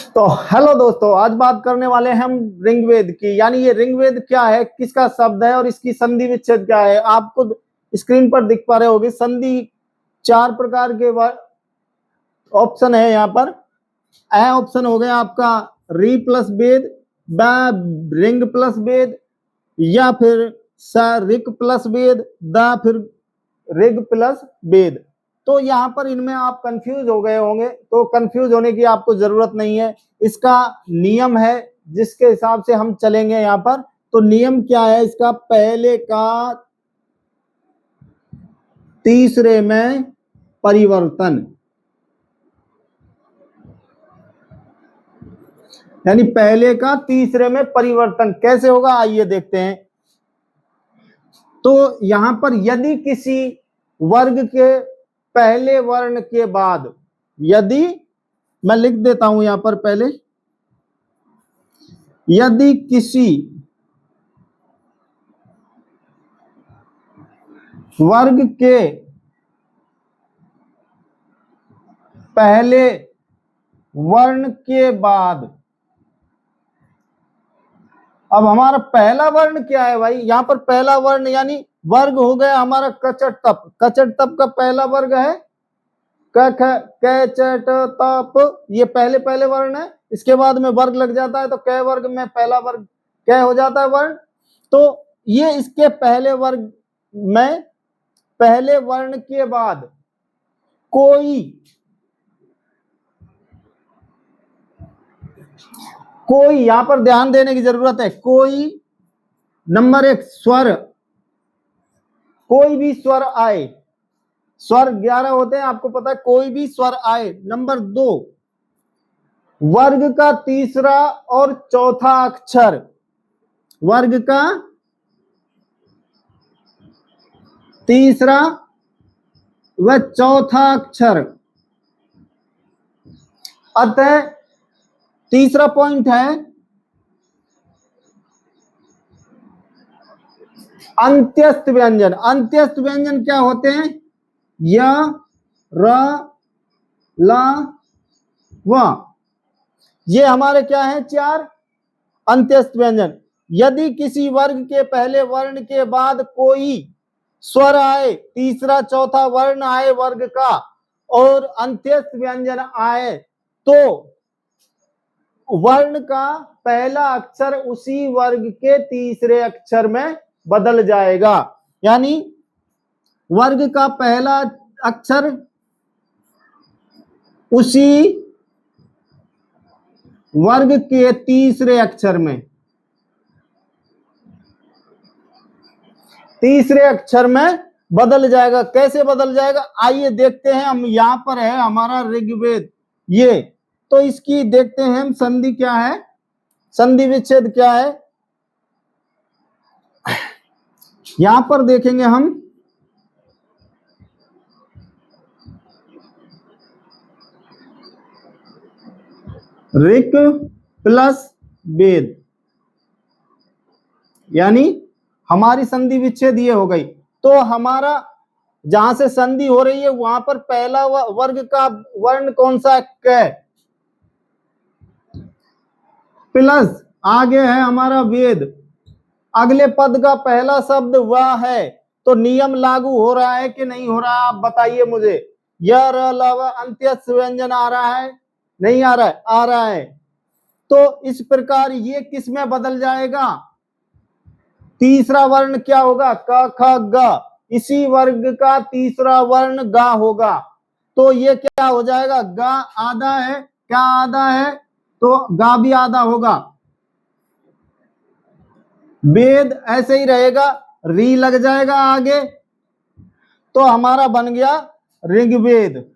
तो हेलो दोस्तों, आज बात करने वाले हैं हम ऋग्वेद की। यानी ये ऋग्वेद क्या है, किसका शब्द है और इसकी संधि विच्छेद क्या है। आपको स्क्रीन पर दिख पा रहे होंगे संधि चार प्रकार के ऑप्शन है यहाँ पर। ए ऑप्शन हो गया आपका री प्लस वेद, ब रिंग प्लस वेद, या फिर स रिक प्लस वेद, द फिर ऋग प्लस वेद। तो यहाँ पर इनमें आप कंफ्यूज हो गए होंगे, तो कंफ्यूज होने की आपको जरूरत नहीं है। इसका नियम है जिसके हिसाब से हम चलेंगे यहाँ पर। तो नियम क्या है इसका, पहले का तीसरे में परिवर्तन, यानी पहले का तीसरे में परिवर्तन कैसे होगा आइए देखते हैं। तो यहां पर यदि किसी वर्ग के पहले वर्ण के बाद, यदि मैं लिख देता हूं यहां पर पहले, यदि किसी वर्ग के पहले वर्ण के बाद, अब हमारा पहला वर्ण क्या है भाई, यहां पर पहला वर्ण यानी वर्ग हो गया हमारा कचट तप। कचट तप का पहला वर्ग है क ख क चट तप, ये पहले पहले वर्ण है। इसके बाद में वर्ग लग जाता है तो क वर्ग में पहला वर्ग क हो जाता है वर्ण। तो ये इसके पहले वर्ग में पहले वर्ण के बाद कोई यहां पर ध्यान देने की जरूरत है। कोई नंबर एक स्वर, कोई भी स्वर आए, स्वर 11 होते हैं आपको पता है, कोई भी स्वर आए। नंबर दो, वर्ग का तीसरा और चौथा अक्षर, वर्ग का तीसरा व चौथा अक्षर। अतः तीसरा पॉइंट है अंत्यस्थ व्यंजन। अंत्यस्थ व्यंजन क्या होते हैं, य र ल व, ये हमारे क्या है, चार अंत्यस्थ व्यंजन। यदि किसी वर्ग के पहले वर्ण के बाद कोई स्वर आए, तीसरा चौथा वर्ण आए वर्ग का, और अंत्यस्थ व्यंजन आए, तो वर्ण का पहला अक्षर उसी वर्ग के तीसरे अक्षर में बदल जाएगा। यानी वर्ग का पहला अक्षर उसी वर्ग के तीसरे अक्षर में, तीसरे अक्षर में बदल जाएगा। कैसे बदल जाएगा आइए देखते हैं हम। यहां पर है हमारा ऋग्वेद, ये तो इसकी देखते हैं हम संधि क्या है, संधि विच्छेद क्या है। यहां पर देखेंगे हम ऋक प्लस वेद, यानी हमारी संधि विच्छेद ये हो गई। तो हमारा जहां से संधि हो रही है वहां पर पहला वर्ग का वर्ण कौन सा है, क, प्लस आगे है हमारा वेद, अगले पद का पहला शब्द वह है। तो नियम लागू हो रहा है कि नहीं हो रहा है, आप बताइए मुझे। यह अंत्यस्थ व्यंजन आ रहा है, नहीं आ रहा है, आ रहा है। तो इस प्रकार ये किस में बदल जाएगा, तीसरा वर्ण क्या होगा, क ख ग, इसी वर्ग का तीसरा वर्ण गा होगा। तो ये क्या हो जाएगा, गा आधा है, क्या आधा है, तो गा भी आधा होगा। वेद ऐसे ही रहेगा, री लग जाएगा आगे, तो हमारा बन गया ऋग्वेद।